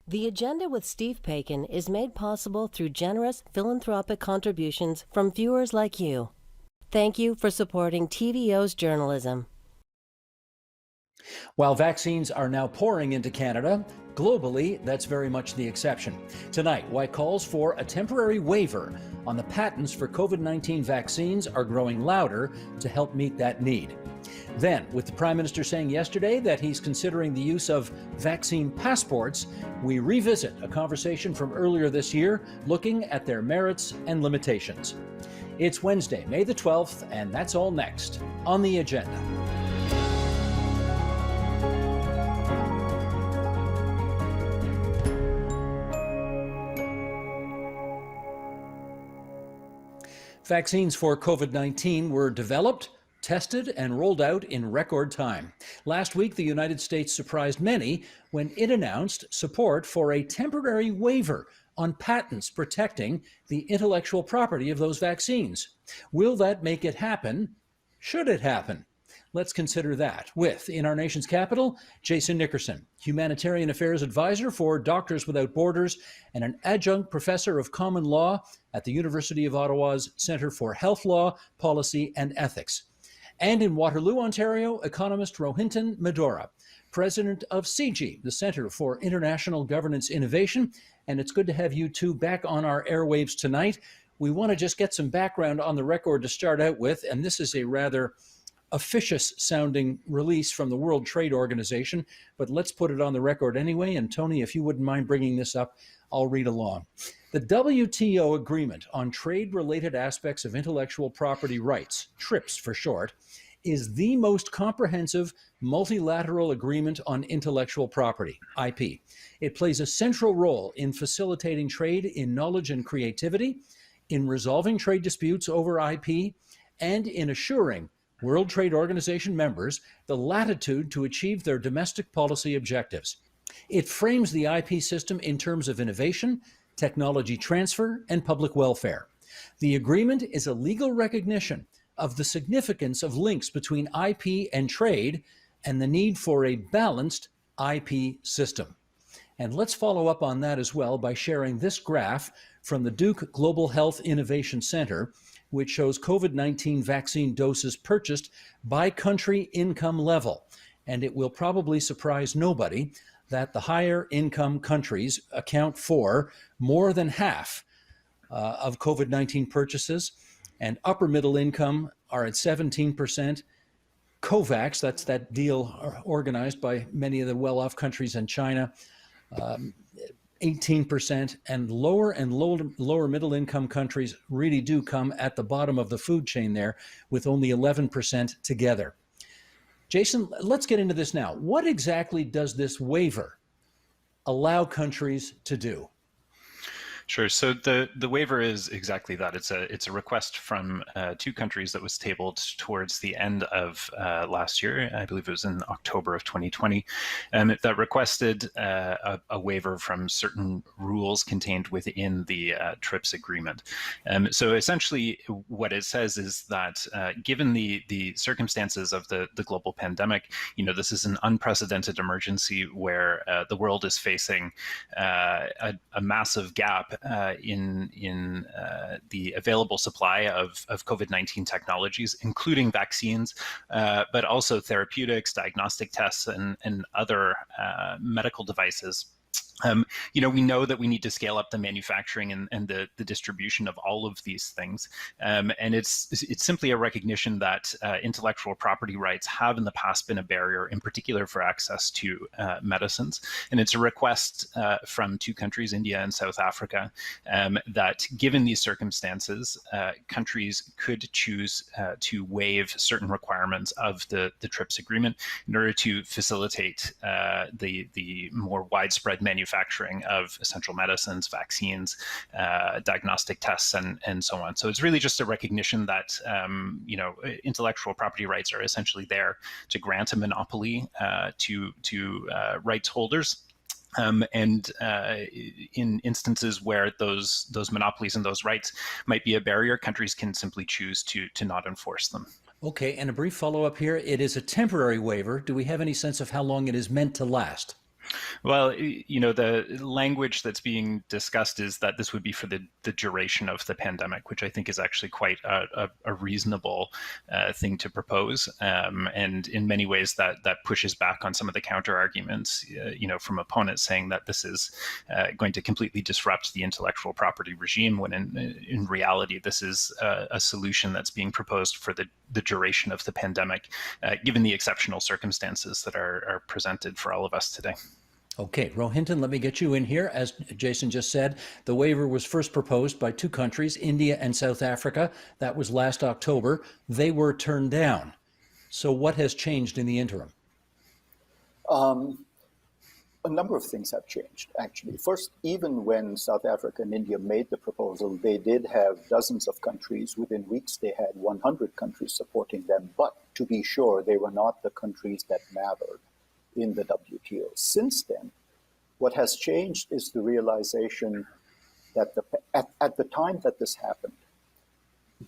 The Agenda with Steve Paikin is made possible through generous philanthropic contributions from viewers like you. Thank you for supporting TVO's journalism. While vaccines are now pouring into Canada, globally, that's very much the exception. Tonight, why calls for a temporary waiver on the patents for COVID-19 vaccines are growing louder to help meet that need. Then, with the Prime Minister saying yesterday that he's considering the use of vaccine passports, we revisit a conversation from earlier this year looking at their merits and limitations. It's Wednesday, May the 12th, and that's all next on the agenda. Vaccines for COVID-19 were developed, tested, and rolled out in record time. Last week, the United States surprised many when it announced support for a temporary waiver on patents protecting the intellectual property of those vaccines. Will that make it happen? Should it happen? Let's consider that with, in our nation's capital, Jason Nickerson, Humanitarian Affairs Advisor for Doctors Without Borders and an adjunct professor of common law at the University of Ottawa's Centre for Health Law, Policy and Ethics. And in Waterloo, Ontario, economist Rohinton Medora, president of CIGI, the Centre for International Governance Innovation. And it's good to have you two back on our airwaves tonight. We want to just get some background on the record to start out with, and this is a rather officious sounding release from the World Trade Organization, but let's put it on the record anyway. And Tony, if you wouldn't mind bringing this up, I'll read along. The WTO Agreement on Trade-Related Aspects of Intellectual Property Rights, TRIPS for short, is the most comprehensive multilateral agreement on intellectual property, IP. It plays a central role in facilitating trade in knowledge and creativity, in resolving trade disputes over IP, and in assuring World Trade Organization members the latitude to achieve their domestic policy objectives. It frames the IP system in terms of innovation, technology transfer, and public welfare. The agreement is a legal recognition of the significance of links between IP and trade and the need for a balanced IP system. And let's follow up on that as well by sharing this graph from the Duke Global Health Innovation Center, which shows COVID-19 vaccine doses purchased by country income level. And it will probably surprise nobody that the higher income countries account for more than half of COVID-19 purchases, and upper middle income are at 17%. COVAX, that's that deal organized by many of the well-off countries in China, 18%, and lower middle income countries really do come at the bottom of the food chain there with only 11% together. Jason, let's get into this now. What exactly does this waiver allow countries to do? Sure. So the waiver is exactly that. It's a request from two countries that was tabled towards the end of last year. I believe it was in October of 2020, that requested a waiver from certain rules contained within the TRIPS agreement. So essentially, what it says is that given the circumstances of the global pandemic, this is an unprecedented emergency where the world is facing a massive gap in the available supply of COVID-19 technologies, including vaccines, but also therapeutics, diagnostic tests, and other medical devices. We know that we need to scale up the manufacturing and the distribution of all of these things. And it's simply a recognition that intellectual property rights have in the past been a barrier, in particular for access to medicines. And it's a request from two countries, India and South Africa, that given these circumstances, countries could choose to waive certain requirements of the TRIPS agreement in order to facilitate the more widespread manufacturing of essential medicines, vaccines, diagnostic tests, and so on. So it's really just a recognition that intellectual property rights are essentially there to grant a monopoly to rights holders. And in instances where those monopolies and those rights might be a barrier, countries can simply choose to not enforce them. Okay, and a brief follow-up here. It is a temporary waiver. Do we have any sense of how long it is meant to last? Well, the language that's being discussed is that this would be for the duration of the pandemic, which I think is actually quite a reasonable thing to propose. And in many ways, that pushes back on some of the counter arguments, from opponents saying that this is going to completely disrupt the intellectual property regime, when in reality, this is a solution that's being proposed for the duration of the pandemic, given the exceptional circumstances that are presented for all of us today. Okay, Rohinton, let me get you in here. As Jason just said, the waiver was first proposed by two countries, India and South Africa. That was last October. They were turned down. So what has changed in the interim? A number of things have changed, actually. First, even when South Africa and India made the proposal, they did have dozens of countries. Within weeks, they had 100 countries supporting them. But to be sure, they were not the countries that mattered in the WTO. Since then, what has changed is the realization that at the time that this happened,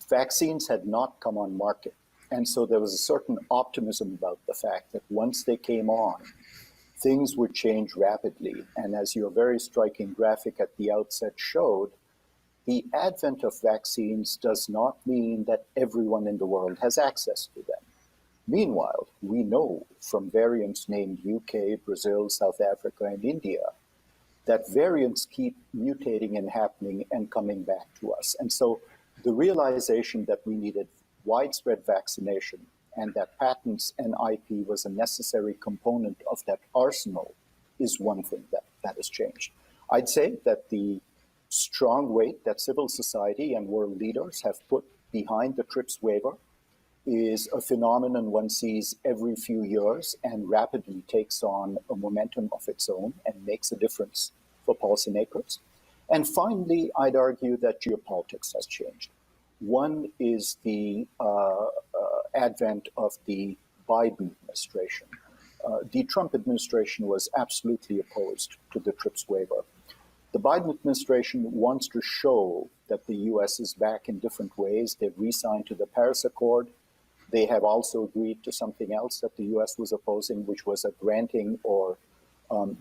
vaccines had not come on market. And so there was a certain optimism about the fact that once they came on, things would change rapidly. And as your very striking graphic at the outset showed, the advent of vaccines does not mean that everyone in the world has access to them. Meanwhile, we know from variants named UK, Brazil, South Africa, and India that variants keep mutating and happening and coming back to us. And so the realization that we needed widespread vaccination and that patents and IP was a necessary component of that arsenal is one thing that has changed. I'd say that the strong weight that civil society and world leaders have put behind the TRIPS waiver is a phenomenon one sees every few years and rapidly takes on a momentum of its own and makes a difference for policymakers. And finally, I'd argue that geopolitics has changed. One is the advent of the Biden administration. The Trump administration was absolutely opposed to the TRIPS waiver. The Biden administration wants to show that the US is back in different ways. They've re-signed to the Paris Accord. They have also agreed to something else that the US was opposing, which was a granting or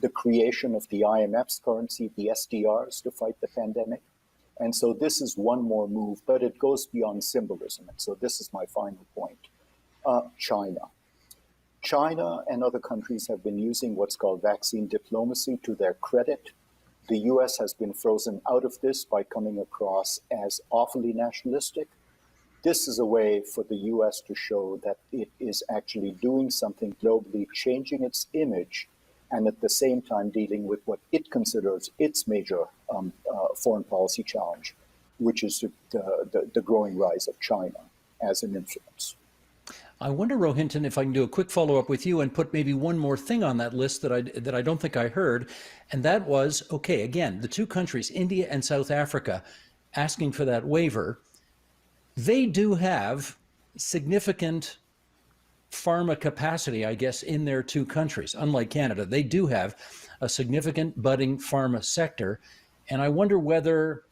the creation of the IMF's currency, the SDRs, to fight the pandemic. And so this is one more move, but it goes beyond symbolism. And so this is my final point. China. China and other countries have been using what's called vaccine diplomacy to their credit. The US has been frozen out of this by coming across as awfully nationalistic. This is a way for the US to show that it is actually doing something globally, changing its image, and at the same time dealing with what it considers its major foreign policy challenge, which is the growing rise of China as an influence. I wonder, Rohinton, if I can do a quick follow-up with you and put maybe one more thing on that list that I don't think I heard, and that was, okay, again, the two countries, India and South Africa, asking for that waiver. They do have significant pharma capacity, I guess, in their two countries. Unlike Canada, they do have a significant budding pharma sector. And I wonder whether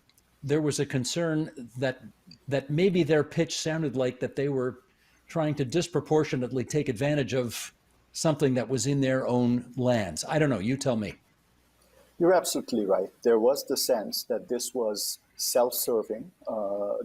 there was a concern that maybe their pitch sounded like that they were trying to disproportionately take advantage of something that was in their own lands. I don't know, you tell me. You're absolutely right. There was the sense that this was self-serving.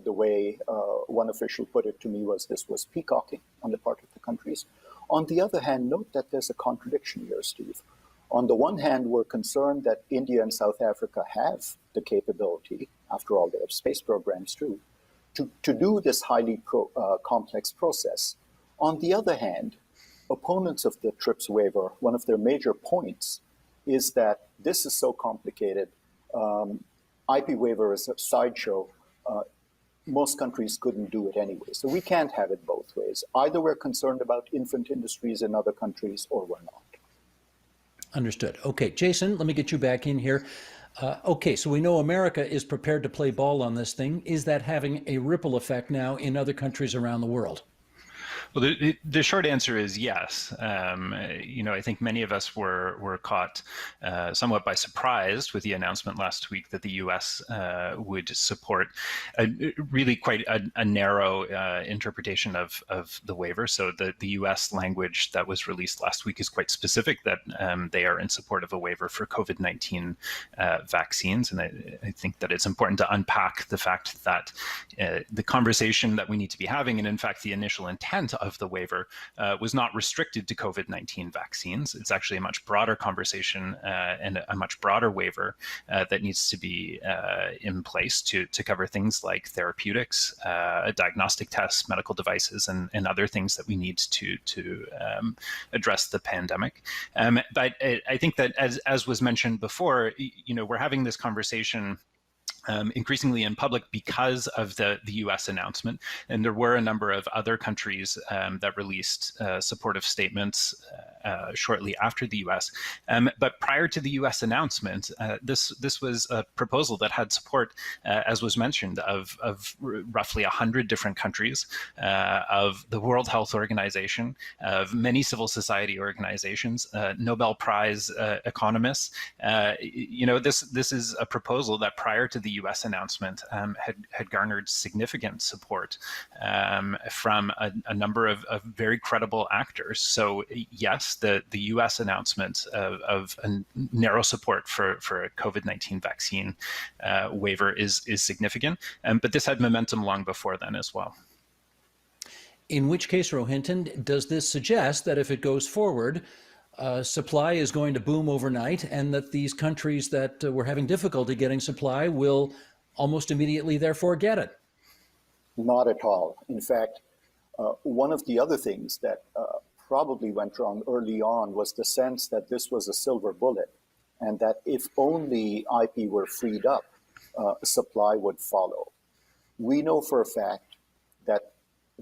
The way one official put it to me was this was peacocking on the part of the countries. On the other hand, note that there's a contradiction here, Steve. On the one hand, we're concerned that India and South Africa have the capability, after all, they have space programs too, to do this highly complex process. On the other hand, opponents of the TRIPS waiver, one of their major points is that this is so complicated. IP waiver is a sideshow. Most countries couldn't do it anyway. So we can't have it both ways. Either we're concerned about infant industries in other countries or we're not. Understood. Okay, Jason, let me get you back in here. Okay, so we know America is prepared to play ball on this thing. Is that having a ripple effect now in other countries around the world? Well, the short answer is yes. I think many of us were caught somewhat by surprise with the announcement last week that the U.S. Would support really quite a narrow interpretation of the waiver. So the U.S. language that was released last week is quite specific, that they are in support of a waiver for COVID-19 vaccines. And I think that it's important to unpack the fact that the conversation that we need to be having, and in fact the initial intent of the waiver, was not restricted to COVID-19 vaccines. It's actually a much broader conversation and a much broader waiver that needs to be in place to cover things like therapeutics, diagnostic tests, medical devices, and other things that we need to address the pandemic. But I think that, as was mentioned before, we're having this conversation increasingly in public because of the U.S. announcement. And there were a number of other countries that released supportive statements shortly after the U.S. But prior to the U.S. announcement, this was a proposal that had support, as was mentioned, of roughly 100 different countries, of the World Health Organization, of many civil society organizations, Nobel Prize economists. This is a proposal that prior to the U.S. announcement had garnered significant support from a number of very credible actors. So yes, the U.S. announcement of a narrow support for a COVID-19 vaccine waiver is significant, but this had momentum long before then as well. In which case, Rohinton, does this suggest that if it goes forward, supply is going to boom overnight, and that these countries that were having difficulty getting supply will almost immediately therefore get it? Not at all. In fact, one of the other things that probably went wrong early on was the sense that this was a silver bullet, and that if only IP were freed up, supply would follow. We know for a fact that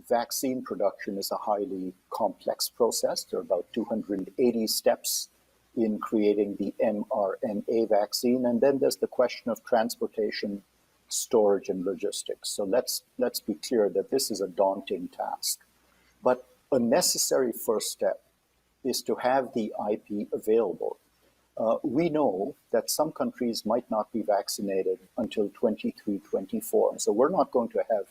vaccine production is a highly complex process. There are about 280 steps in creating the mRNA vaccine. And then there's the question of transportation, storage, and logistics. So let's be clear that this is a daunting task. But a necessary first step is to have the IP available. We know that some countries might not be vaccinated until 23, 24. So we're not going to have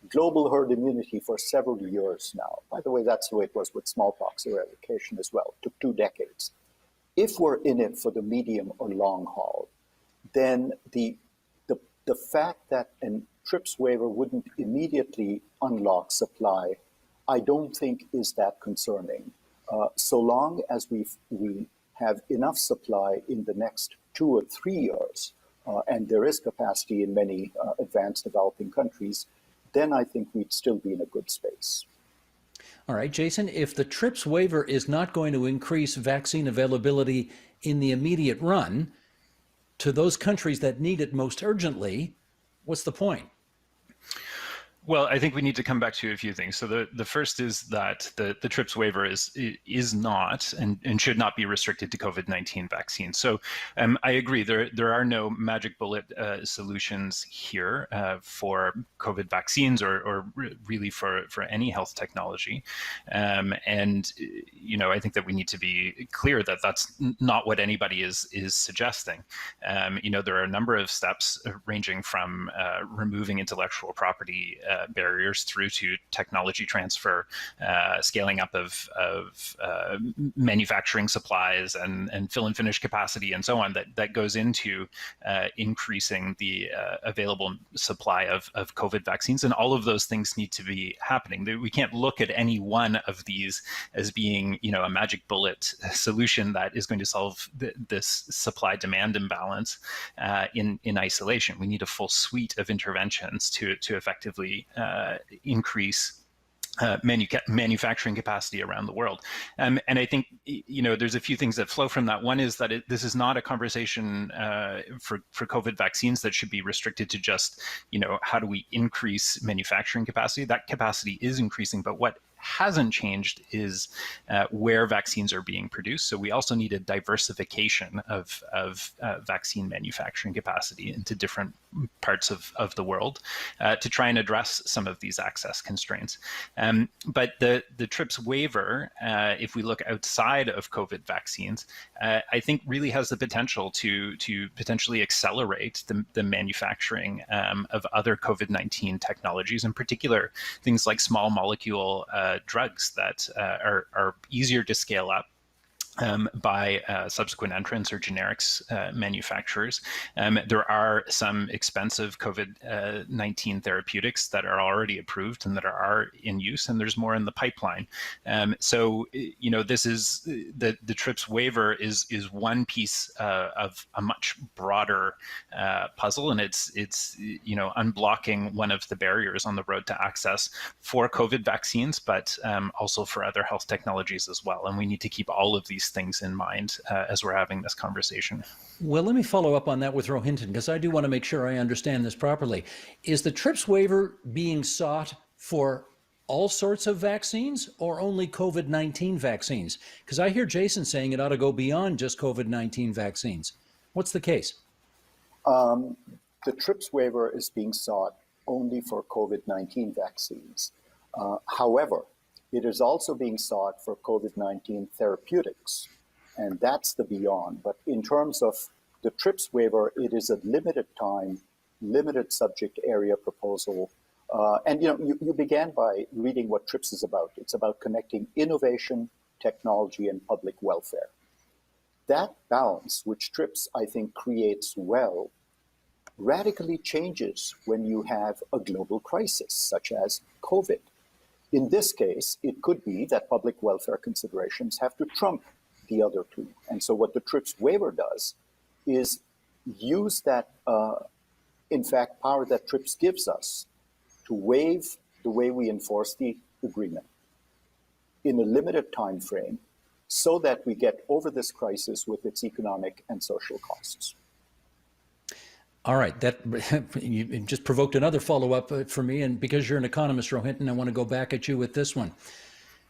global herd immunity for several years now. By the way, that's the way it was with smallpox eradication as well. It took 2 decades. If we're in it for the medium or long haul, then the fact that a TRIPS waiver wouldn't immediately unlock supply, I don't think is that concerning. So long as we have enough supply in the next 2 or 3 years, and there is capacity in many advanced developing countries, then I think we'd still be in a good space. All right, Jason, if the TRIPS waiver is not going to increase vaccine availability in the immediate run to those countries that need it most urgently, what's the point? Well, I think we need to come back to a few things. So the first is that the TRIPS waiver is not and should not be restricted to COVID-19 vaccines. So I agree, there are no magic bullet solutions here for COVID vaccines or really for any health technology. And I think that we need to be clear that that's not what anybody is suggesting. There are a number of steps ranging from removing intellectual property barriers through to technology transfer, scaling up of manufacturing supplies and fill and finish capacity and so on, that goes into increasing the available supply of COVID vaccines. And all of those things need to be happening. We can't look at any one of these as being, a magic bullet solution that is going to solve this supply-demand imbalance in isolation. We need a full suite of interventions to effectively increase manufacturing capacity around the world. And I think, there's a few things that flow from that. One is that this is not a conversation for COVID vaccines that should be restricted to just, how do we increase manufacturing capacity? That capacity is increasing, but what hasn't changed is where vaccines are being produced. So we also need a diversification of vaccine manufacturing capacity into different parts of the world to try and address some of these access constraints. But the TRIPS waiver, if we look outside of COVID vaccines, I think really has the potential to potentially accelerate the manufacturing of other COVID-19 technologies, in particular things like small molecule drugs that are easier to scale up by subsequent entrants or generics manufacturers. There are some expensive COVID-19 therapeutics that are already approved and that are in use, and there's more in the pipeline. So, this is the TRIPS waiver is one piece of a much broader puzzle, and it's unblocking one of the barriers on the road to access for COVID vaccines, but also for other health technologies as well. And we need to keep all of these things in mind as we're having this conversation. Well, let me follow up on that with Rohinton, because I do want to make sure I understand this properly. Is the TRIPS waiver being sought for all sorts of vaccines or only COVID-19 vaccines? Because I hear Jason saying it ought to go beyond just COVID-19 vaccines. What's the case? The TRIPS waiver is being sought only for COVID-19 vaccines. However, it is also being sought for COVID-19 therapeutics, and that's the beyond. But in terms of the TRIPS waiver, it is a limited time, limited subject area proposal. And you began by reading what TRIPS is about. It's about connecting innovation, technology, and public welfare. That balance, which TRIPS, I think, creates well, radically changes when you have a global crisis, such as COVID. In this case, it could be that public welfare considerations have to trump the other two. And so what the TRIPS waiver does is use that, in fact, power that TRIPS gives us to waive the way we enforce the agreement in a limited time frame so that we get over this crisis with its economic and social costs. All right, that you just provoked another follow-up for me, and because you're an economist, Rohinton, I want to go back at you with this one.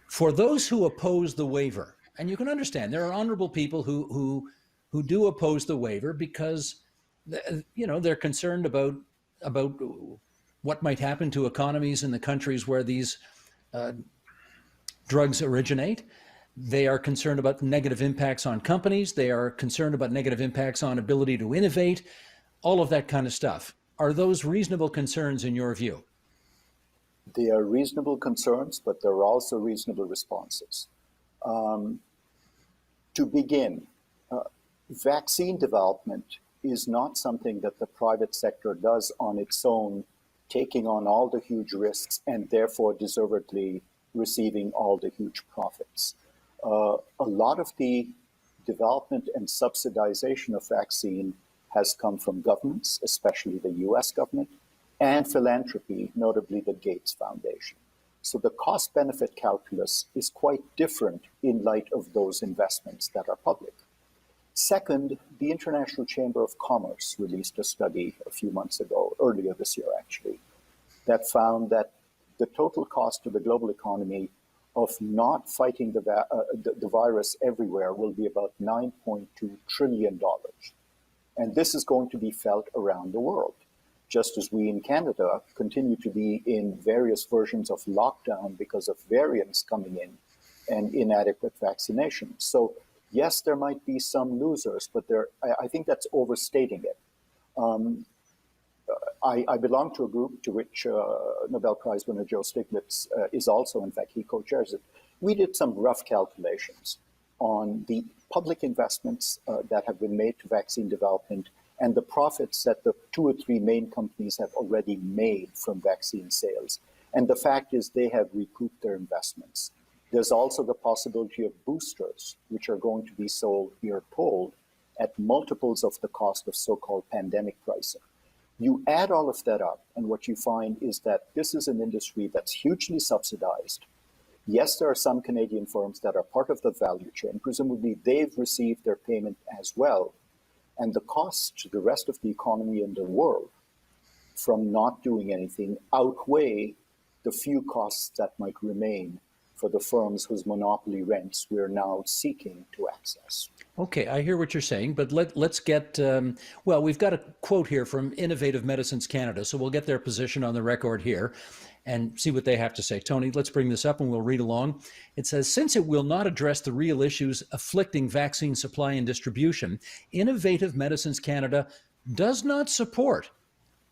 For those who oppose the waiver, and you can understand there are honorable people who do oppose the waiver because they're concerned about what might happen to economies in the countries where these drugs originate. They are concerned about negative impacts on companies. They are concerned about negative impacts on ability to innovate. All of that kind of stuff. Are those reasonable concerns in your view? They are reasonable concerns, but there are also reasonable responses. To begin, vaccine development is not something that the private sector does on its own, taking on all the huge risks and therefore deservedly receiving all the huge profits. A lot of the development and subsidization of vaccine has come from governments, especially the US government, and philanthropy, notably the Gates Foundation. So the cost-benefit calculus is quite different in light of those investments that are public. Second, the International Chamber of Commerce released a study a few months ago, earlier this year actually, that found that the total cost to the global economy of not fighting the virus everywhere will be about $9.2 trillion. And this is going to be felt around the world, just as we in Canada continue to be in various versions of lockdown because of variants coming in and inadequate vaccination. So yes, there might be some losers, but I think that's overstating it. I belong to a group to which Nobel Prize winner Joe Stiglitz is also, in fact, he co-chairs it. We did some rough calculations on the public investments that have been made to vaccine development and the profits that the 2 or 3 main companies have already made from vaccine sales. And the fact is they have recouped their investments. There's also the possibility of boosters, which are going to be sold, we are told, at multiples of the cost of so-called pandemic pricing. You add all of that up, and what you find is that this is an industry that's hugely subsidized. Yes, there are some Canadian firms that are part of the value chain. Presumably, they've received their payment as well. And the costs to the rest of the economy and the world from not doing anything outweigh the few costs that might remain for the firms whose monopoly rents we're now seeking to access. Okay, I hear what you're saying, but let's get, well, we've got a quote here from Innovative Medicines Canada, so we'll get their position on the record here and see what they have to say. Tony, let's bring this up and we'll read along. It says, since it will not address the real issues afflicting vaccine supply and distribution, Innovative Medicines Canada does not support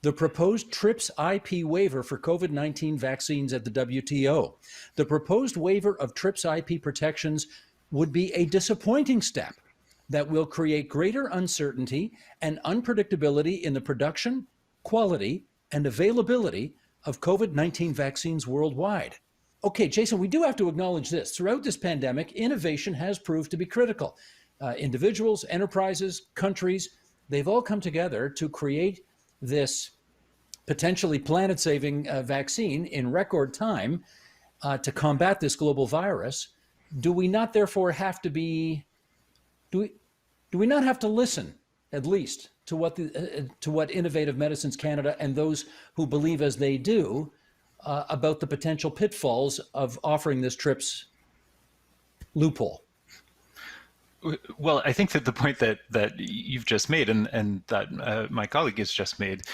the proposed TRIPS IP waiver for COVID-19 vaccines at the WTO. The proposed waiver of TRIPS IP protections would be a disappointing step that will create greater uncertainty and unpredictability in the production, quality, and availability of COVID-19 vaccines worldwide. Okay, Jason, we do have to acknowledge this. Throughout this pandemic, innovation has proved to be critical. Individuals, enterprises, countries, they've all come together to create this potentially planet-saving vaccine in record time to combat this global virus. Do we not therefore have to be, do we not have to listen, at least, to what Innovative Medicines Canada and those who believe as they do about the potential pitfalls of offering this TRIPS loophole? Well, I think that the point that you've just made and that my colleague has just made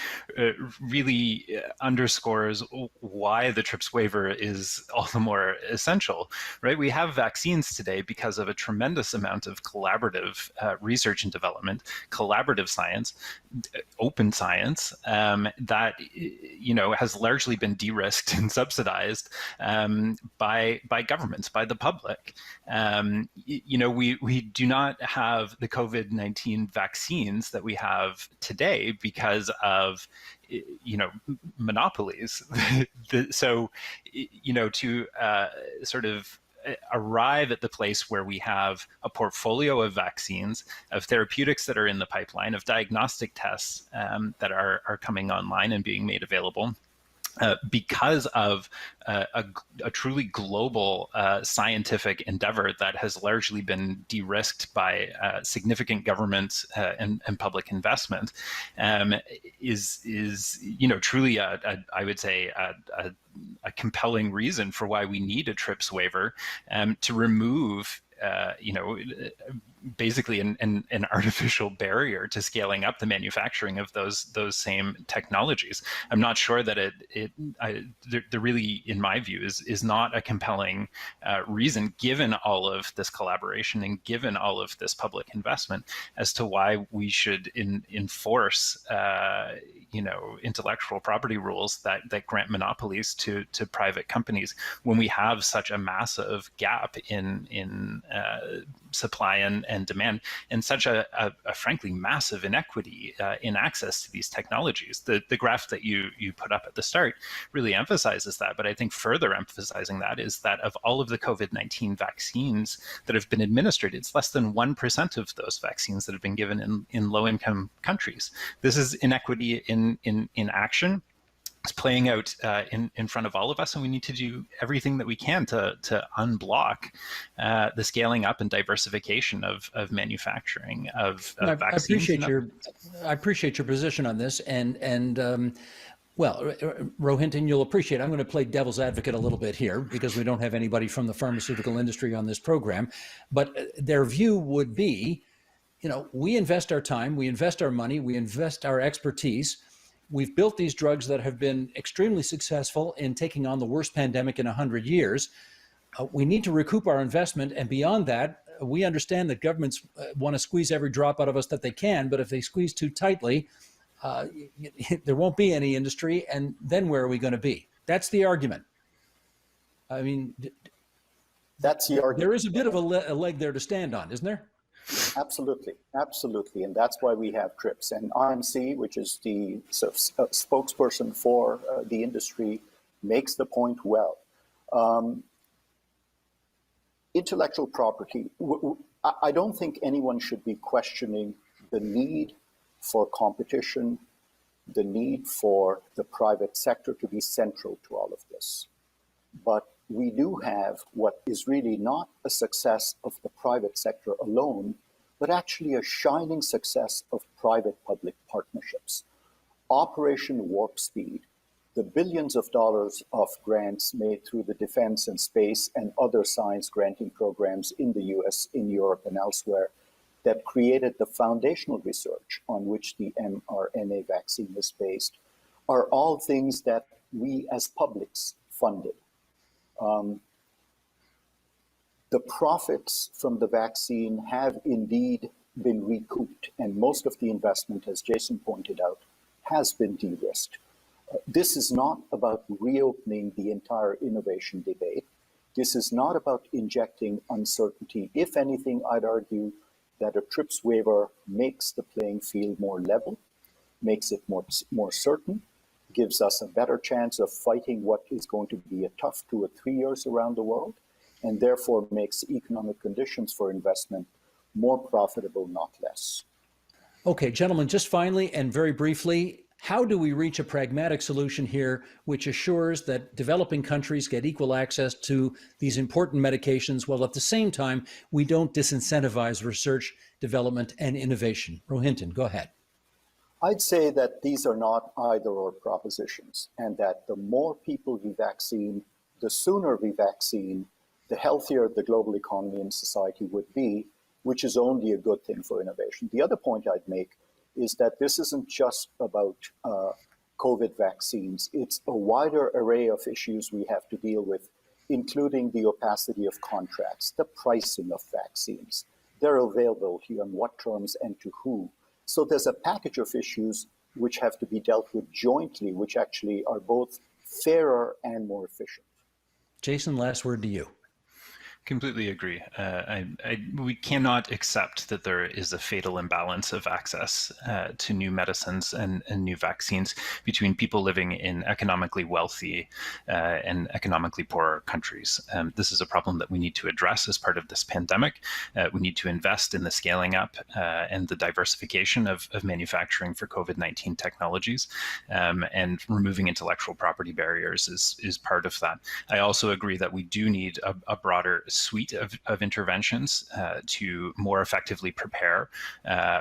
really underscores why the TRIPS waiver is all the more essential, right? We have vaccines today because of a tremendous amount of collaborative research and development, collaborative science, open science that has largely been de-risked and subsidized by governments, by the public. We do not have the COVID-19 vaccines that we have today because of monopolies. So to sort of arrive at the place where we have a portfolio of vaccines, of therapeutics that are in the pipeline, of diagnostic tests that are coming online and being made available, because of a truly global scientific endeavor that has largely been de-risked by significant government and public investment, is truly I would say a compelling reason for why we need a TRIPS waiver to remove basically an artificial barrier to scaling up the manufacturing of those same technologies. I'm not sure that there really, in my view, is not a compelling reason, given all of this collaboration and given all of this public investment, as to why we should enforce intellectual property rules that grant monopolies to private companies when we have such a massive gap in supply and demand, and such a frankly massive inequity in access to these technologies. The graph that you put up at the start really emphasizes that, but I think further emphasizing that is that of all of the COVID-19 vaccines that have been administered, it's less than 1% of those vaccines that have been given in low-income countries. This is inequity in action. It's playing out in front of all of us, and we need to do everything that we can to unblock the scaling up and diversification of manufacturing of vaccines. I appreciate your position on this, and well, Rohinton, you'll appreciate I'm going to play devil's advocate a little bit here because we don't have anybody from the pharmaceutical industry on this program, but their view would be, we invest our time, we invest our money, we invest our expertise. We've built these drugs that have been extremely successful in taking on the worst pandemic in 100 years. We need to recoup our investment. And beyond that, we understand that governments want to squeeze every drop out of us that they can. But if they squeeze too tightly, there won't be any industry. And then where are we going to be? That's the argument. I mean, that's the argument. There is a bit of a leg there to stand on, isn't there? Absolutely, absolutely. And that's why we have TRIPS. And RMC, which is the spokesperson for the industry, makes the point well. Intellectual property, I don't think anyone should be questioning the need for competition, the need for the private sector to be central to all of this. But we do have what is really not a success of the private sector alone, but actually a shining success of private-public partnerships. Operation Warp Speed, the billions of dollars of grants made through the defense and space and other science granting programs in the US, in Europe, and elsewhere that created the foundational research on which the mRNA vaccine is based are all things that we as publics funded. The profits from the vaccine have indeed been recouped, and most of the investment, as Jason pointed out, has been de-risked. This is not about reopening the entire innovation debate. This is not about injecting uncertainty. If anything, I'd argue that a TRIPS waiver makes the playing field more level, makes it more certain, gives us a better chance of fighting what is going to be a tough 2 or 3 years around the world, and therefore makes economic conditions for investment more profitable, not less. Okay, gentlemen, just finally and very briefly, how do we reach a pragmatic solution here which assures that developing countries get equal access to these important medications while at the same time we don't disincentivize research, development, and innovation? Rohinton, go ahead. I'd say that these are not either-or propositions, and that the more people we vaccine, the sooner we vaccine, the healthier the global economy and society would be, which is only a good thing for innovation. The other point I'd make is that this isn't just about COVID vaccines. It's a wider array of issues we have to deal with, including the opacity of contracts, the pricing of vaccines, their availability, on what terms and to who. So there's a package of issues which have to be dealt with jointly, which actually are both fairer and more efficient. Jason, last word to you. Completely agree. We cannot accept that there is a fatal imbalance of access to new medicines and new vaccines between people living in economically wealthy and economically poorer countries. This is a problem that we need to address as part of this pandemic. We need to invest in the scaling up and the diversification of manufacturing for COVID-19 technologies, and removing intellectual property barriers is part of that. I also agree that we do need a broader suite of interventions to more effectively prepare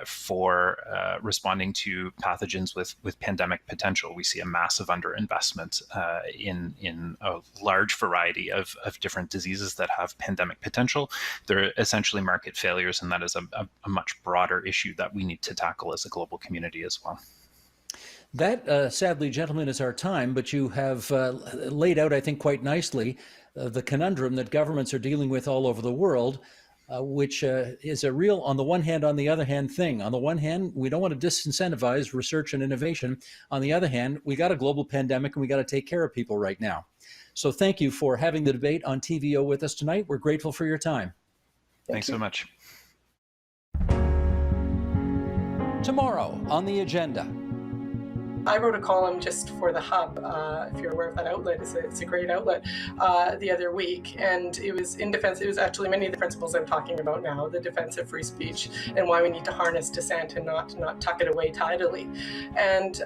for responding to pathogens with pandemic potential. We see a massive underinvestment in a large variety of different diseases that have pandemic potential. They're essentially market failures, and that is a much broader issue that we need to tackle as a global community as well. That, sadly, gentlemen, is our time, but you have laid out, I think, quite nicely the conundrum that governments are dealing with all over the world, which is a real, on the one hand, on the other hand thing. On the one hand, we don't want to disincentivize research and innovation. On the other hand, we got a global pandemic and we got to take care of people right now. So thank you for having the debate on TVO with us tonight. We're grateful for your time. Thanks so much. Tomorrow on the agenda. I wrote a column just for The Hub, if you're aware of that outlet. It's a great outlet, the other week. And it was in defense, it was actually many of the principles I'm talking about now, the defense of free speech and why we need to harness dissent and not tuck it away tidily. And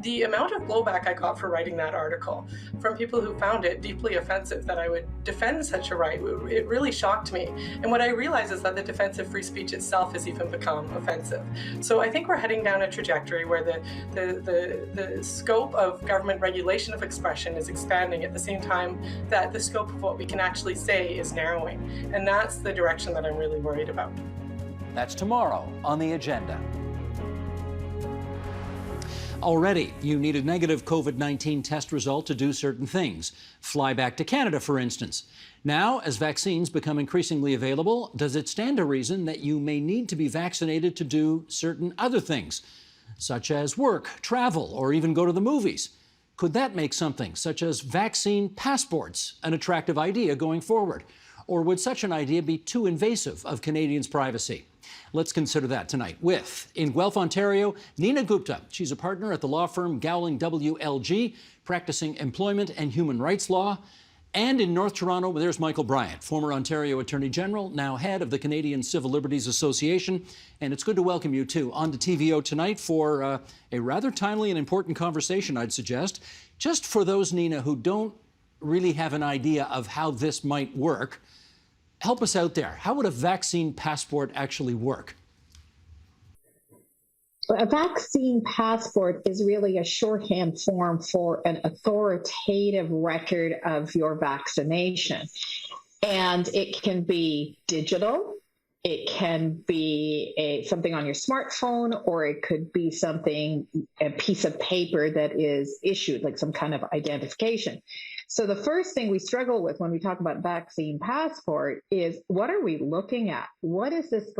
the amount of blowback I got for writing that article from people who found it deeply offensive that I would defend such a right, it really shocked me. And what I realized is that the defense of free speech itself has even become offensive. So I think we're heading down a trajectory where the scope of government regulation of expression is expanding at the same time that the scope of what we can actually say is narrowing. And that's the direction that I'm really worried about. That's tomorrow on the agenda. Already, you need a negative COVID-19 test result to do certain things. Fly back to Canada, for instance. Now, as vaccines become increasingly available, does it stand to reason that you may need to be vaccinated to do certain other things, such as work, travel, or even go to the movies? Could that make something such as vaccine passports an attractive idea going forward? Or would such an idea be too invasive of Canadians' privacy? Let's consider that tonight with, in Guelph, Ontario, Nina Gupta. She's a partner at the law firm Gowling WLG, practicing employment and human rights law. And in North Toronto, there's Michael Bryant, former Ontario Attorney General, now head of the Canadian Civil Liberties Association. And it's good to welcome you, too, onto TVO tonight for a rather timely and important conversation, I'd suggest. Just for those, Nina, who don't really have an idea of how this might work, help us out there. How would a vaccine passport actually work? A vaccine passport is really a shorthand form for an authoritative record of your vaccination. And it can be digital, it can be something on your smartphone, or it could be something, a piece of paper that is issued, like some kind of identification. So the first thing we struggle with when we talk about vaccine passport is, what are we looking at? What is this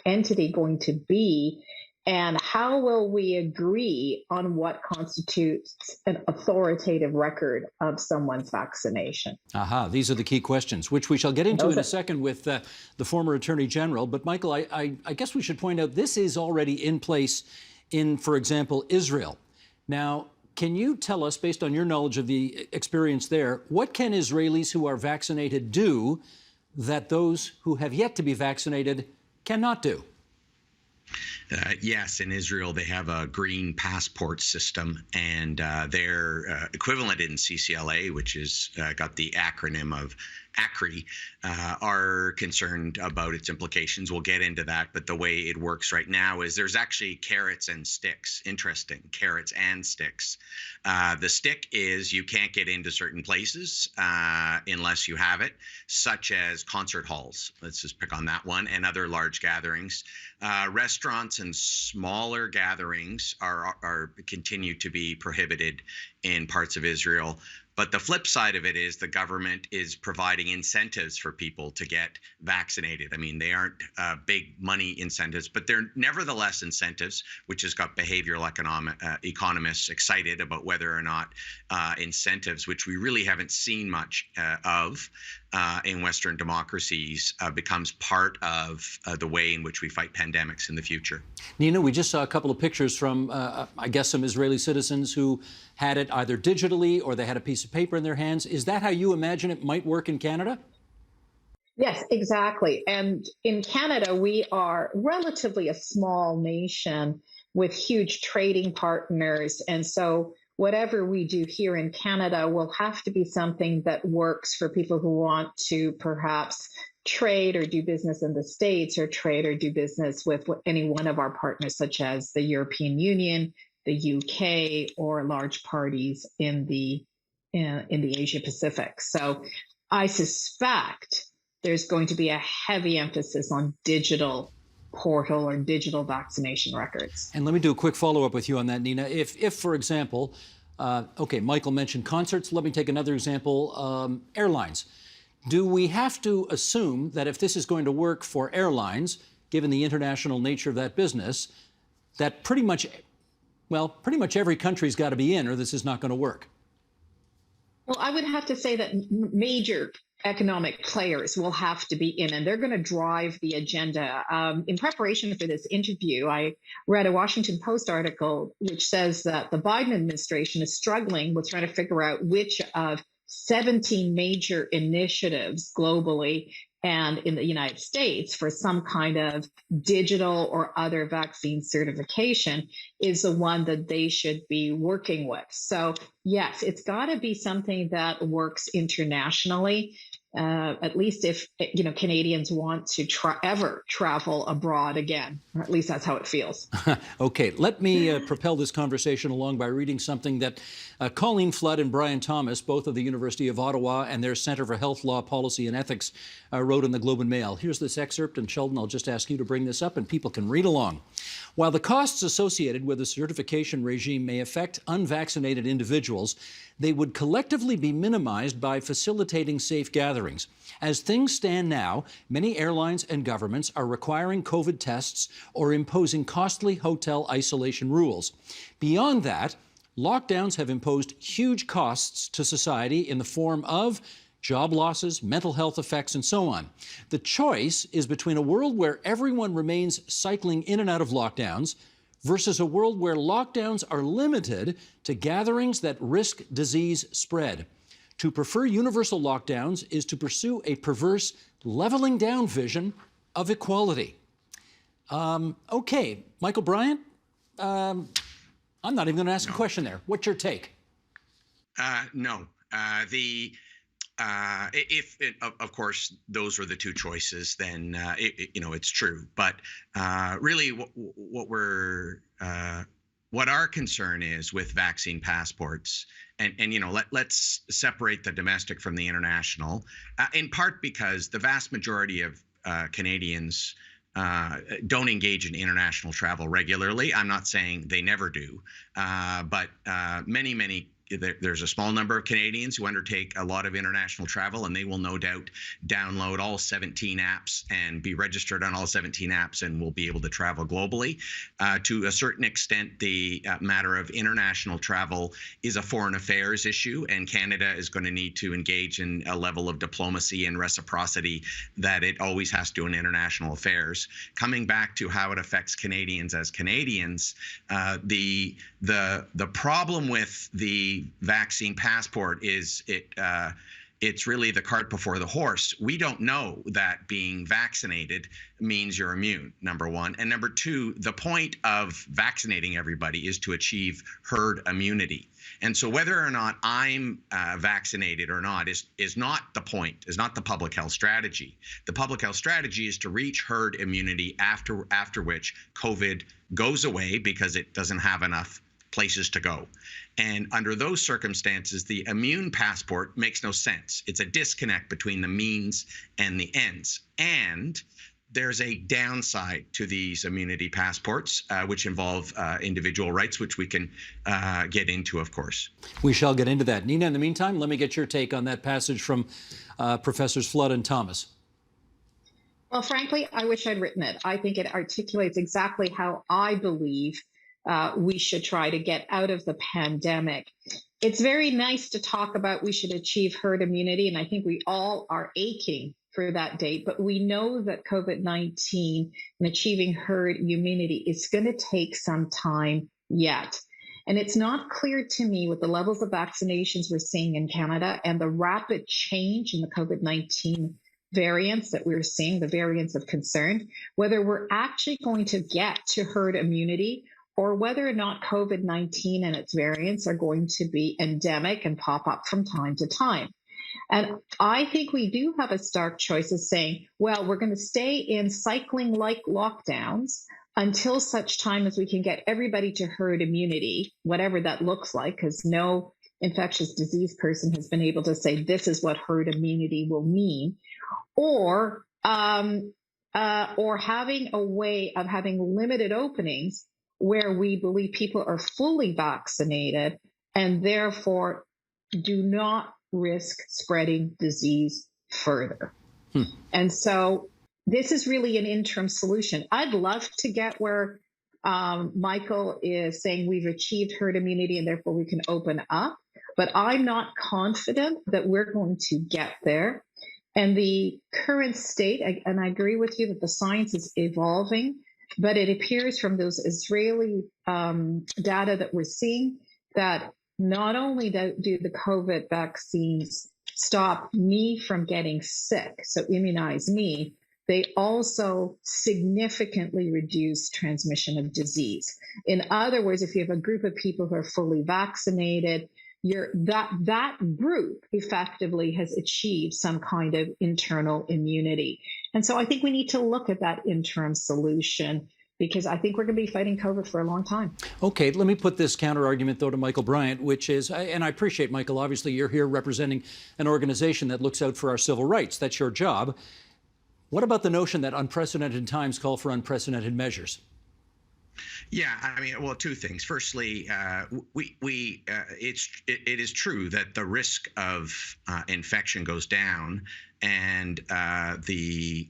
entity going to be? And how will we agree on what constitutes an authoritative record of someone's vaccination? Aha, these are the key questions, which we shall get into in a second with the former Attorney General. But Michael, I guess we should point out this is already in place in, for example, Israel. Now, can you tell us, based on your knowledge of the experience there, what can Israelis who are vaccinated do that those who have yet to be vaccinated cannot do? Yes, in Israel, they have a green passport system, and their equivalent in CCLA, which is got the acronym of ACRI, are concerned about its implications. We'll get into that, but the way it works right now is there's actually carrots and sticks. Interesting, carrots and sticks. The stick is you can't get into certain places unless you have it, such as concert halls. Let's just pick on that one, and other large gatherings. Restaurants and smaller gatherings are continue to be prohibited in parts of Israel. But the flip side of it is the government is providing incentives for people to get vaccinated. I mean, they aren't big money incentives, but they're nevertheless incentives, which has got behavioral economists excited about whether or not incentives, which we really haven't seen much of in Western democracies, becomes part of the way in which we fight pandemics in the future. Nina, we just saw a couple of pictures from, I guess, some Israeli citizens who had it either digitally or they had a piece of paper in their hands. Is that how you imagine it might work in Canada? Yes, exactly. And in Canada, we are relatively a small nation with huge trading partners. And so whatever we do here in Canada will have to be something that works for people who want to perhaps trade or do business in the States, or trade or do business with any one of our partners, such as the European Union, the UK, or large parties in the Asia Pacific. So I suspect there's going to be a heavy emphasis on digital portal or digital vaccination records. And let me do a quick follow-up with you on that, Nina. If for example, okay, Michael mentioned concerts. Let me take another example, airlines. Do we have to assume that if this is going to work for airlines, given the international nature of that business, that pretty much every country's got to be in, or this is not going to work? Well, I would have to say that major economic players will have to be in, and they're going to drive the agenda. In preparation for this interview, I read a Washington Post article which says that the Biden administration is struggling with trying to figure out which of 17 major initiatives globally and in the United States for some kind of digital or other vaccine certification is the one that they should be working with. So yes, it's got to be something that works internationally. At least if Canadians want to ever travel abroad again, or at least that's how it feels. Okay, let me propel this conversation along by reading something that Colleen Flood and Brian Thomas, both of the University of Ottawa and their Centre for Health Law, Policy and Ethics, wrote in the Globe and Mail. Here's this excerpt, and Sheldon, I'll just ask you to bring this up and people can read along. While the costs associated with the certification regime may affect unvaccinated individuals, they would collectively be minimized by facilitating safe gatherings. As things stand now, many airlines and governments are requiring COVID tests or imposing costly hotel isolation rules. Beyond that, lockdowns have imposed huge costs to society in the form of job losses, mental health effects, and so on. The choice is between a world where everyone remains cycling in and out of lockdowns versus a world where lockdowns are limited to gatherings that risk disease spread. To prefer universal lockdowns is to pursue a perverse leveling down vision of equality. Okay, Michael Bryant, I'm not even going to ask a question there. What's your take? No. Of course, those are the two choices, then it's true. But really, what our concern is with vaccine passports, and let's separate the domestic from the international, in part because the vast majority of Canadians don't engage in international travel regularly. I'm not saying they never do, but many. There's a small number of Canadians who undertake a lot of international travel, and they will no doubt download all 17 apps and be registered on all 17 apps and will be able to travel globally. To a certain extent, the matter of international travel is a foreign affairs issue, and Canada is going to need to engage in a level of diplomacy and reciprocity that it always has to in international affairs. Coming back to how it affects Canadians as Canadians, the problem with the vaccine passport is it's really the cart before the horse. We don't know that being vaccinated means you're immune, number one. And number two, the point of vaccinating everybody is to achieve herd immunity. And so whether or not I'm vaccinated or not is not the point, is not the public health strategy. The public health strategy is to reach herd immunity after which COVID goes away because it doesn't have enough places to go. And under those circumstances, the immune passport makes no sense. It's a disconnect between the means and the ends. And there's a downside to these immunity passports, which involve individual rights, which we can get into, of course. We shall get into that. Nina, in the meantime, let me get your take on that passage from Professors Flood and Thomas. Well, frankly, I wish I'd written it. I think it articulates exactly how I believe we should try to get out of the pandemic. It's very nice to talk about we should achieve herd immunity, and I think we all are aching for that date, but we know that COVID-19 and achieving herd immunity is going to take some time yet. And it's not clear to me with the levels of vaccinations we're seeing in Canada and the rapid change in the COVID-19 variants that we're seeing, the variants of concern, whether we're actually going to get to herd immunity or whether or not COVID-19 and its variants are going to be endemic and pop up from time to time. And I think we do have a stark choice of saying, well, we're going to stay in cycling-like lockdowns until such time as we can get everybody to herd immunity, whatever that looks like, because no infectious disease person has been able to say this is what herd immunity will mean, or having a way of having limited openings where we believe people are fully vaccinated and therefore do not risk spreading disease further. And so this is really an interim solution. I'd love to get where Michael is saying we've achieved herd immunity and therefore we can open up, but I'm not confident that we're going to get there. And the current state, and I agree with you that the science is evolving, but it appears from those Israeli data that we're seeing that not only do the COVID vaccines stop me from getting sick, so immunize me, they also significantly reduce transmission of disease. In other words, if you have a group of people who are fully vaccinated, that group effectively has achieved some kind of internal immunity. And so I think we need to look at that interim solution because I think we're going to be fighting COVID for a long time. Okay, let me put this counter argument, though, to Michael Bryant, which is, and I appreciate, Michael, obviously you're here representing an organization that looks out for our civil rights. That's your job. What about the notion that unprecedented times call for unprecedented measures? Yeah, I mean, well, two things. Firstly, it is true that the risk of infection goes down, and the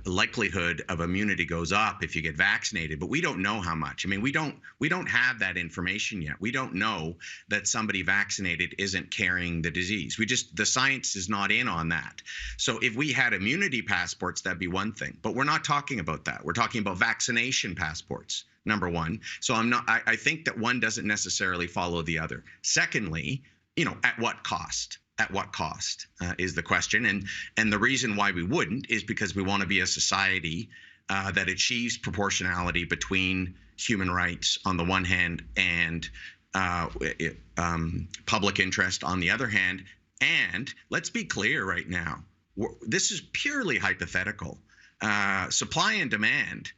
likelihood of immunity goes up if you get vaccinated. But we don't know how much. I mean, we don't have that information yet. We don't know that somebody vaccinated isn't carrying the disease. The science is not in on that. So if we had immunity passports, that'd be one thing. But we're not talking about that. We're talking about vaccination passports. Number one. So I think that one doesn't necessarily follow the other. Secondly, at what cost? At what cost is the question. And the reason why we wouldn't is because we want to be a society that achieves proportionality between human rights on the one hand and public interest on the other hand, And let's be clear right now, this is purely hypothetical. Supply and demand.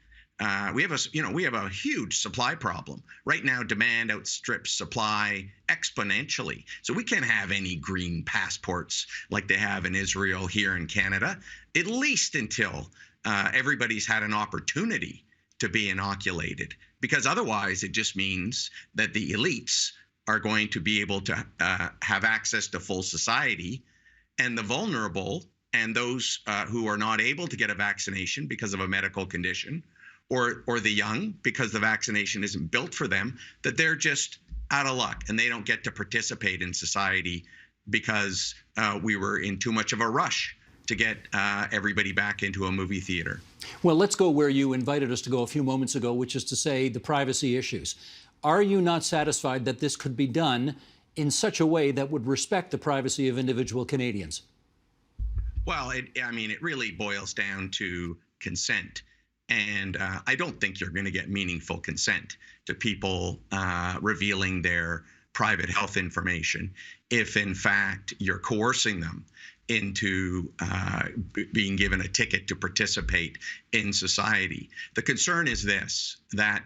We have a huge supply problem right now. Demand outstrips supply exponentially. So we can't have any green passports like they have in Israel here in Canada, at least until everybody's had an opportunity to be inoculated, because otherwise it just means that the elites are going to be able to have access to full society, and the vulnerable and those who are not able to get a vaccination because of a medical condition, or the young because the vaccination isn't built for them, that they're just out of luck and they don't get to participate in society because we were in too much of a rush to get everybody back into a movie theater. Well, let's go where you invited us to go a few moments ago, which is to say the privacy issues. Are you not satisfied that this could be done in such a way that would respect the privacy of individual Canadians? Well, it really boils down to consent. And I don't think you're going to get meaningful consent to people revealing their private health information if, in fact, you're coercing them into being given a ticket to participate in society. The concern is this, that,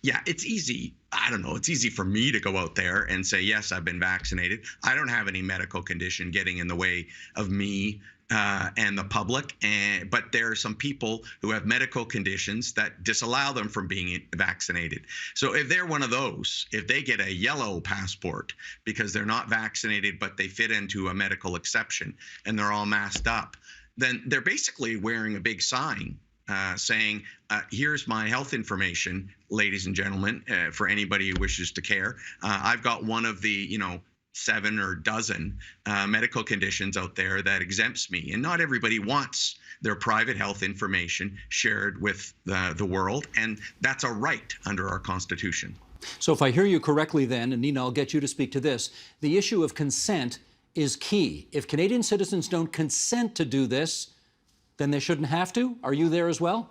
it's easy. I don't know. It's easy for me to go out there and say, yes, I've been vaccinated. I don't have any medical condition getting in the way of me and the public. But there are some people who have medical conditions that disallow them from being vaccinated. So if they're one of those, if they get a yellow passport because they're not vaccinated, but they fit into a medical exception and they're all masked up, then they're basically wearing a big sign saying, here's my health information, ladies and gentlemen, for anybody who wishes to care. I've got one of the, 7 or dozen medical conditions out there that exempts me. And not everybody wants their private health information shared with the world. And that's a right under our Constitution. So if I hear you correctly then, and Nina, I'll get you to speak to this, the issue of consent is key. If Canadian citizens don't consent to do this, then they shouldn't have to? Are you there as well?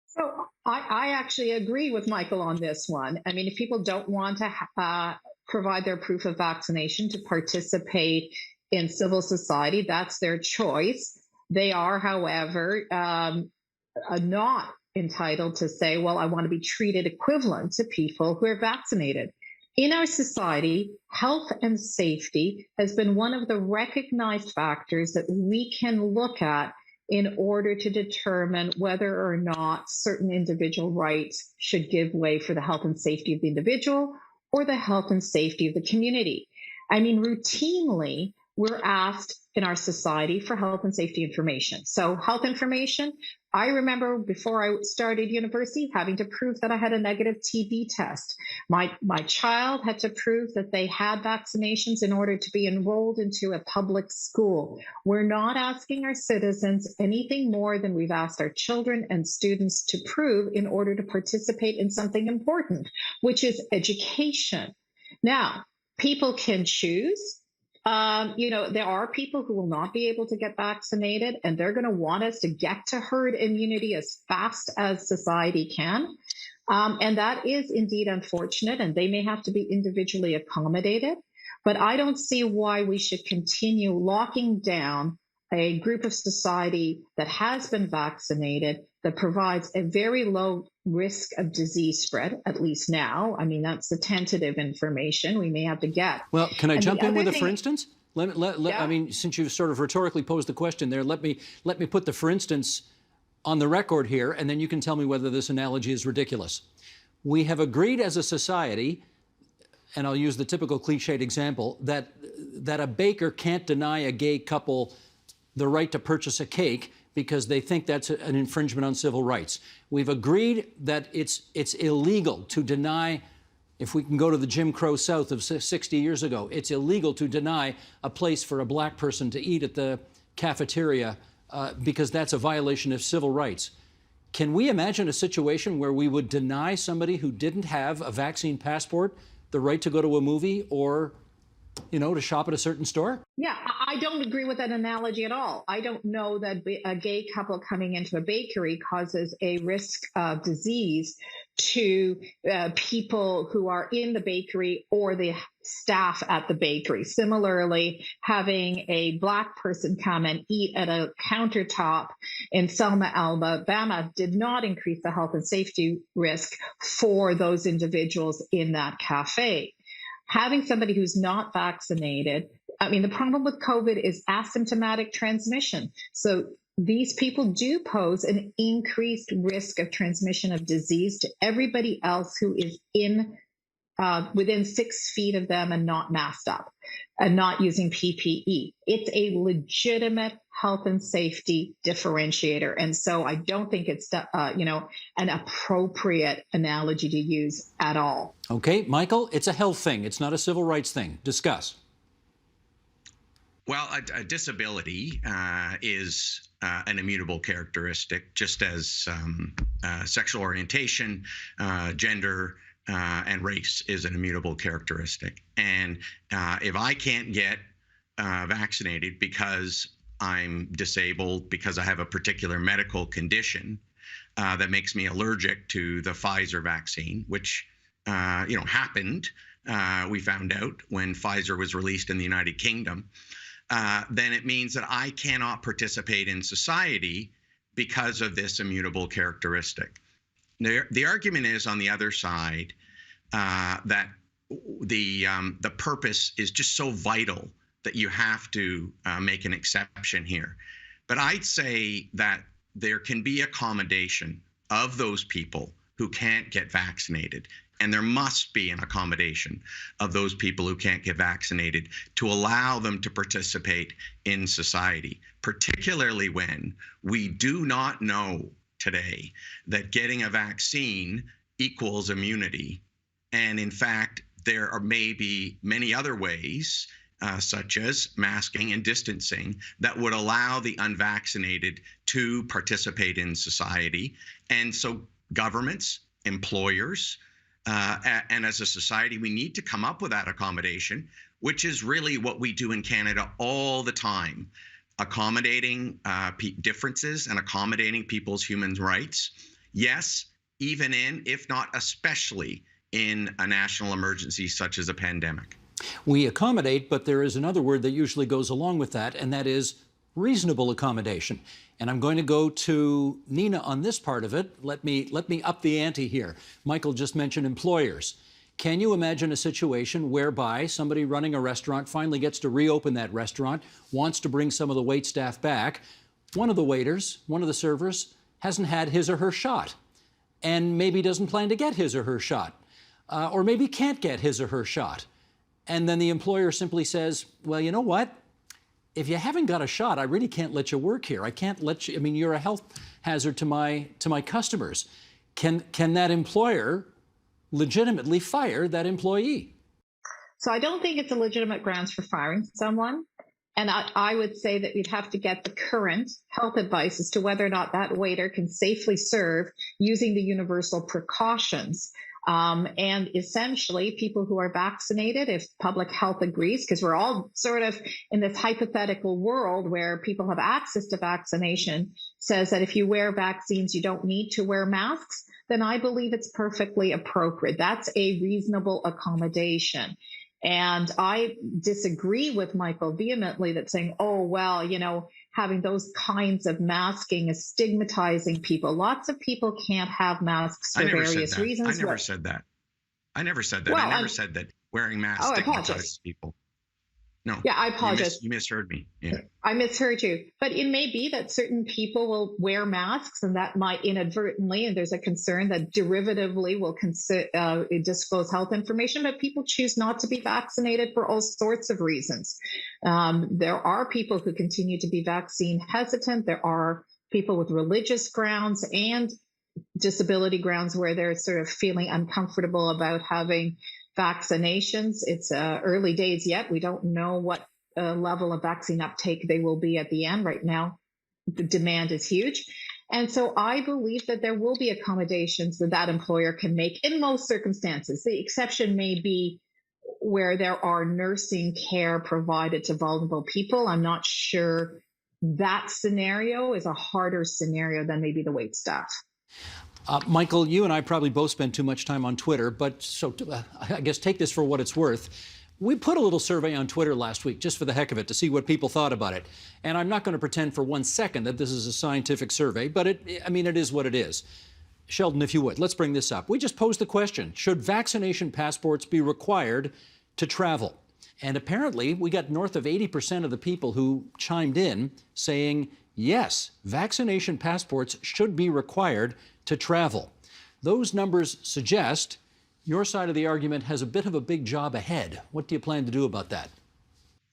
So I actually agree with Michael on this one. I mean, if people don't want to provide their proof of vaccination to participate in civil society, that's their choice. They are, however, not entitled to say, well, I want to be treated equivalent to people who are vaccinated. In our society, health and safety has been one of the recognized factors that we can look at in order to determine whether or not certain individual rights should give way for the health and safety of the individual or the health and safety of the community. I mean, routinely, we're asked in our society for health and safety information. So health information, I remember before I started university having to prove that I had a negative TB test. My child had to prove that they had vaccinations in order to be enrolled into a public school. We're not asking our citizens anything more than we've asked our children and students to prove in order to participate in something important, which is education. Now, people can choose. There are people who will not be able to get vaccinated, and they're going to want us to get to herd immunity as fast as society can. And that is indeed unfortunate, and they may have to be individually accommodated. But I don't see why we should continue locking down a group of society that has been vaccinated, that provides a very low risk of disease spread, at least now. I mean, that's the tentative information we may have to get. Well, can I jump in with a thing, for instance? I mean, since you've sort of rhetorically posed the question there, let me put the for instance on the record here, and then you can tell me whether this analogy is ridiculous. We have agreed as a society, and I'll use the typical cliched example, that a baker can't deny a gay couple the right to purchase a cake because they think that's an infringement on civil rights. We've agreed that it's illegal to deny, if we can go to the Jim Crow South of 60 years ago, it's illegal to deny a place for a black person to eat at the cafeteria because that's a violation of civil rights. Can we imagine a situation where we would deny somebody who didn't have a vaccine passport the right to go to a movie or, to shop at a certain store? Yeah, I don't agree with that analogy at all. I don't know that a gay couple coming into a bakery causes a risk of disease to people who are in the bakery or the staff at the bakery. Similarly, having a Black person come and eat at a countertop in Selma, Alabama did not increase the health and safety risk for those individuals in that cafe. Having somebody who's not vaccinated, I mean, the problem with COVID is asymptomatic transmission. So these people do pose an increased risk of transmission of disease to everybody else who is within 6 feet of them and not masked up and not using PPE. It's a legitimate health and safety differentiator. And so I don't think it's, an appropriate analogy to use at all. Okay, Michael, it's a health thing. It's not a civil rights thing. Discuss. Well, a disability is an immutable characteristic, just as sexual orientation, gender, and race is an immutable characteristic. And if I can't get vaccinated because I'm disabled, because I have a particular medical condition that makes me allergic to the Pfizer vaccine, which happened, we found out when Pfizer was released in the United Kingdom, then it means that I cannot participate in society because of this immutable characteristic. The argument is on the other side that the purpose is just so vital that you have to make an exception here. But I'd say that there can be accommodation of those people who can't get vaccinated. And there must be an accommodation of those people who can't get vaccinated to allow them to participate in society, particularly when we do not know today that getting a vaccine equals immunity. And in fact, there are maybe many other ways, such as masking and distancing, that would allow the unvaccinated to participate in society. And so governments, employers, and as a society, we need to come up with that accommodation, which is really what we do in Canada all the time, accommodating differences and accommodating people's human rights. Yes, even in, if not especially, in a national emergency such as a pandemic. We accommodate, but there is another word that usually goes along with that, and that is reasonable accommodation. And I'm going to go to Nina on this part of it. Let me up the ante here. Michael just mentioned employers. Can you imagine a situation whereby somebody running a restaurant finally gets to reopen that restaurant, wants to bring some of the wait staff back? One of the waiters, one of the servers, hasn't had his or her shot, and maybe doesn't plan to get his or her shot, or maybe can't get his or her shot. And then the employer simply says, well, you know what? If you haven't got a shot, I really can't let you work here. I can't let you, I mean, you're a health hazard to my customers. Can that employer legitimately fire that employee? So I don't think it's a legitimate grounds for firing someone. And I would say that we'd have to get the current health advice as to whether or not that waiter can safely serve using the universal precautions. And essentially, people who are vaccinated, if public health agrees, because we're all sort of in this hypothetical world where people have access to vaccination, says that if you wear vaccines, you don't need to wear masks, then I believe it's perfectly appropriate. That's a reasonable accommodation. And I disagree with Michael vehemently that saying, oh, well, having those kinds of masking is stigmatizing people. Lots of people can't have masks for various reasons. I never said that. I never said that. Well, I never said that wearing masks stigmatizes people. No. Yeah, I apologize. You misheard me. Yeah. I misheard you. But it may be that certain people will wear masks and that might inadvertently, and there's a concern that derivatively will disclose health information, but people choose not to be vaccinated for all sorts of reasons. There are people who continue to be vaccine hesitant. There are people with religious grounds and disability grounds where they're sort of feeling uncomfortable about having vaccinations. It's early days yet. We don't know what level of vaccine uptake they will be at the end. Right now, the demand is huge. And so I believe that there will be accommodations that employer can make in most circumstances. The exception may be where there are nursing care provided to vulnerable people. I'm not sure that scenario is a harder scenario than maybe the wait staff. Michael, you and I probably both spend too much time on Twitter, but I guess take this for what it's worth. We put a little survey on Twitter last week just for the heck of it to see what people thought about it. And I'm not going to pretend for 1 second that this is a scientific survey, but it is what it is. Sheldon, if you would, let's bring this up. We just posed the question, should vaccination passports be required to travel? And apparently we got north of 80% of the people who chimed in saying, yes, vaccination passports should be required to travel. Those numbers suggest your side of the argument has a bit of a big job ahead. What do you plan to do about that?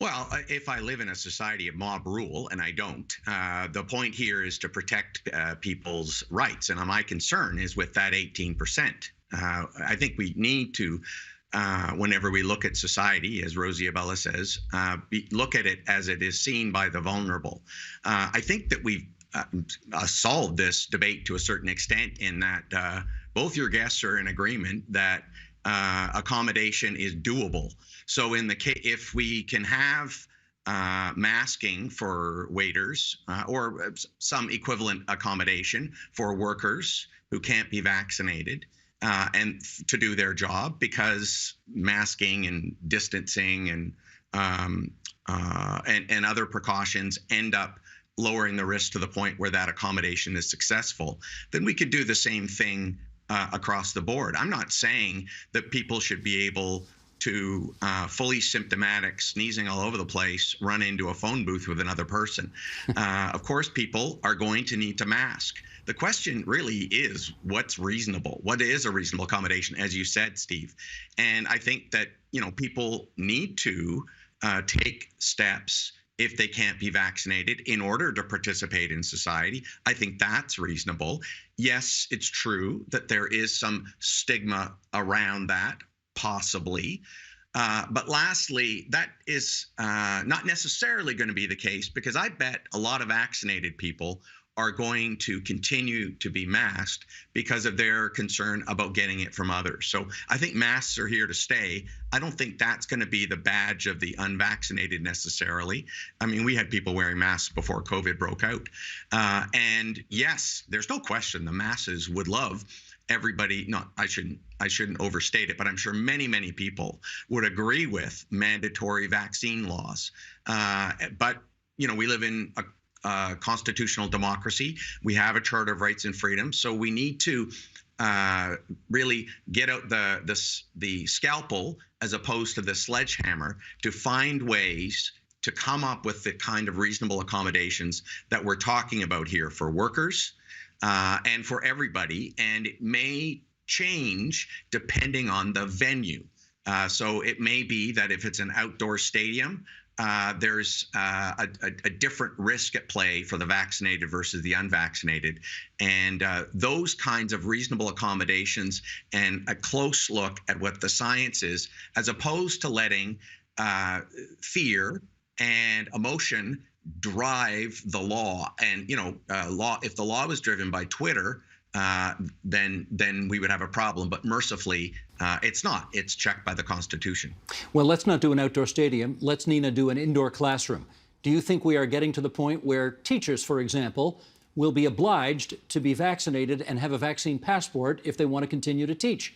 Well, if I live in a society of mob rule, and I don't, the point here is to protect people's rights. And my concern is with that 18%. I think we need to, whenever we look at society, as Rosie Abella says, look at it as it is seen by the vulnerable. I think that we've solved this debate to a certain extent in that both your guests are in agreement that accommodation is doable. So in the case, if we can have masking for waiters or some equivalent accommodation for workers who can't be vaccinated and to do their job, because masking and distancing and other precautions end up lowering the risk to the point where that accommodation is successful, then we could do the same thing across the board. I'm not saying that people should be able to fully symptomatic, sneezing all over the place, run into a phone booth with another person. Of course, people are going to need to mask. The question really is, what's reasonable? What is a reasonable accommodation, as you said, Steve? And I think that, people need to take steps if they can't be vaccinated in order to participate in society. I think that's reasonable. Yes, it's true that there is some stigma around that, possibly. But lastly, that is not necessarily going to be the case, because I bet a lot of vaccinated people are going to continue to be masked because of their concern about getting it from others. So I think masks are here to stay. I don't think that's going to be the badge of the unvaccinated necessarily. I mean, we had people wearing masks before COVID broke out. And yes, there's no question the masses would love everybody. I shouldn't overstate it, but I'm sure many people would agree with mandatory vaccine laws. But we live in a constitutional democracy. We have a Charter of Rights and Freedoms, so we need to really get out the scalpel as opposed to the sledgehammer to find ways to come up with the kind of reasonable accommodations that we're talking about here for workers and for everybody. And it may change depending on the venue. So it may be that if it's an outdoor stadium, there's a different risk at play for the vaccinated versus the unvaccinated. And those kinds of reasonable accommodations and a close look at what the science is, as opposed to letting fear and emotion drive the law. And, if the law was driven by Twitter, then we would have a problem. But mercifully, it's not. It's checked by the Constitution. Well, let's not do an outdoor stadium. Let's, Nina, do an indoor classroom. Do you think we are getting to the point where teachers, for example, will be obliged to be vaccinated and have a vaccine passport if they want to continue to teach?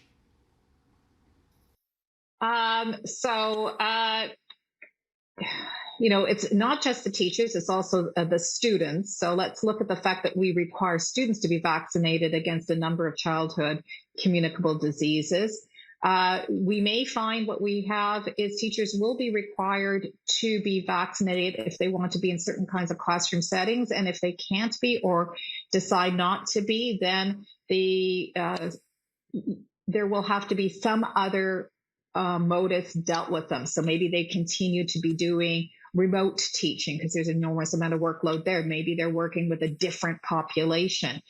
It's not just the teachers, it's also the students. So let's look at the fact that we require students to be vaccinated against a number of childhood communicable diseases. We may find what we have is teachers will be required to be vaccinated if they want to be in certain kinds of classroom settings. And if they can't be or decide not to be, then there will have to be some other modus dealt with them. So maybe they continue to be doing remote teaching because there's an enormous amount of workload there. Maybe they're working with a different population.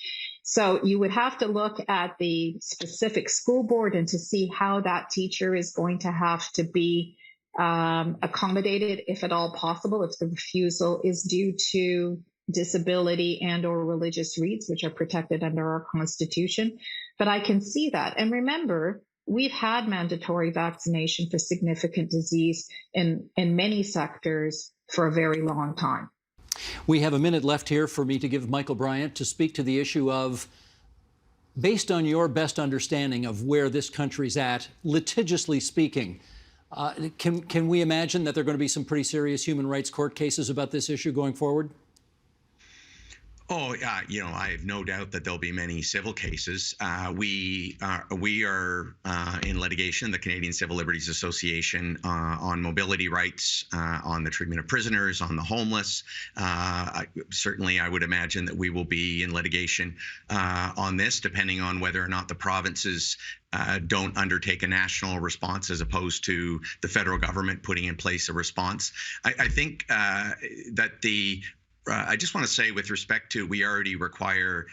So you would have to look at the specific school board and to see how that teacher is going to have to be accommodated, if at all possible, if the refusal is due to disability and or religious reads, which are protected under our Constitution. But I can see that. And remember, we've had mandatory vaccination for significant disease in many sectors for a very long time. We have a minute left here for me to give Michael Bryant to speak to the issue of, based on your best understanding of where this country's at, litigiously speaking, can we imagine that there are going to be some pretty serious human rights court cases about this issue going forward? Oh, I have no doubt that there'll be many civil cases. We are in litigation, the Canadian Civil Liberties Association, on mobility rights, on the treatment of prisoners, on the homeless. Certainly, I would imagine that we will be in litigation on this, depending on whether or not the provinces don't undertake a national response as opposed to the federal government putting in place a response. I think that I just want to say, with respect to, we already require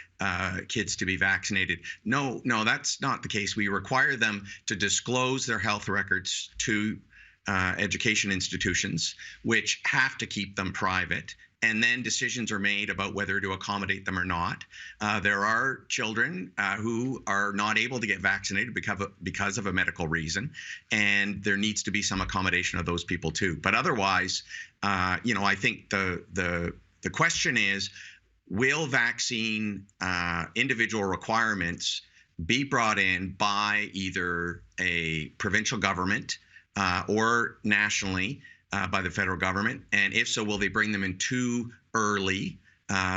kids to be vaccinated. No, that's not the case. We require them to disclose their health records to education institutions, which have to keep them private. And then decisions are made about whether to accommodate them or not. There are children who are not able to get vaccinated because of a medical reason, and there needs to be some accommodation of those people too. But otherwise, I think the question is, will vaccine individual requirements be brought in by either a provincial government or nationally by the federal government? And if so, will they bring them in too early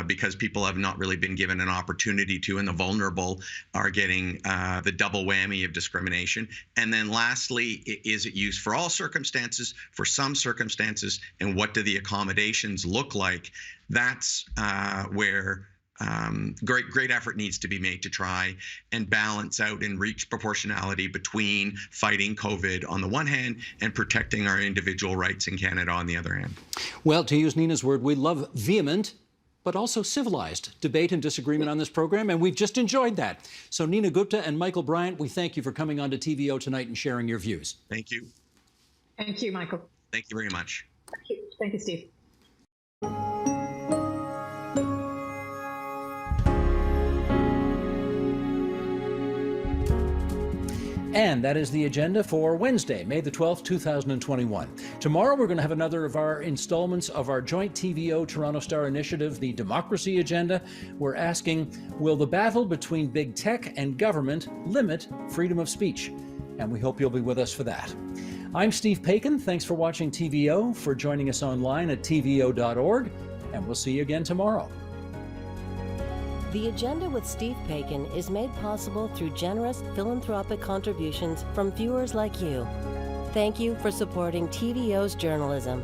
because people have not really been given an opportunity to, and the vulnerable are getting the double whammy of discrimination? And then lastly, is it used for all circumstances, for some circumstances, and what do the accommodations look like? That's where great effort needs to be made to try and balance out and reach proportionality between fighting COVID on the one hand and protecting our individual rights in Canada on the other hand. Well, to use Nina's word, we love vehement but also civilized debate and disagreement on this program, and we've just enjoyed that. So Nina Gupta and Michael Bryant, we thank you for coming on to TVO tonight and sharing your views. Thank you. Thank you, Michael. Thank you very much. Thank you, Steve. And that is the agenda for Wednesday, May the 12th, 2021. Tomorrow, we're going to have another of our installments of our joint TVO Toronto Star initiative, the Democracy Agenda. We're asking, will the battle between big tech and government limit freedom of speech? And we hope you'll be with us for that. I'm Steve Paikin. Thanks for watching TVO, for joining us online at tvo.org, and we'll see you again tomorrow. The Agenda with Steve Paikin is made possible through generous philanthropic contributions from viewers like you. Thank you for supporting TVO's journalism.